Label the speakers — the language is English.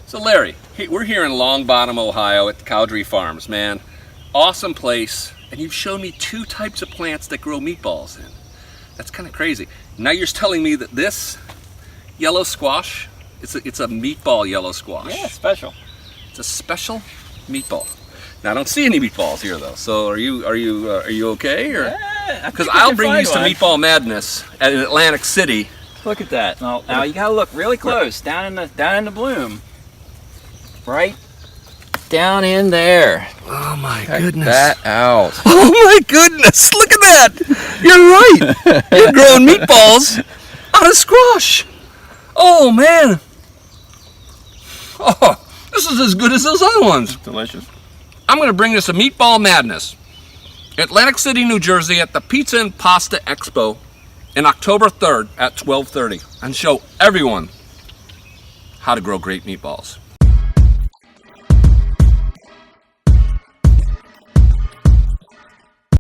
Speaker 1: So Larry, we're here in Long Bottom, Ohio at the Cowdrey Farms, man. Awesome place, and you've shown me 2 types of plants that grow meatballs in. That's kind of crazy. Now you're telling me that this yellow squash, it's a meatball yellow squash.
Speaker 2: Yeah, special.
Speaker 1: It's a special meatball. Now I don't see any meatballs here though. So are you okay? Or because I'll bring these to Meatball Madness at Atlantic City.
Speaker 2: Look at that. Now you gotta look really close down in the bloom. Right down in there.
Speaker 1: Oh my
Speaker 2: Check
Speaker 1: goodness.
Speaker 2: that out.
Speaker 1: Oh my goodness, look at that. You're right. You're growing meatballs out of squash. Oh man. Oh, this is as good as those other ones.
Speaker 2: Delicious.
Speaker 1: I'm gonna bring this to Meatball Madness, Atlantic City, New Jersey at the Pizza and Pasta Expo in October 3rd at 12:30 and show everyone how to grow great meatballs.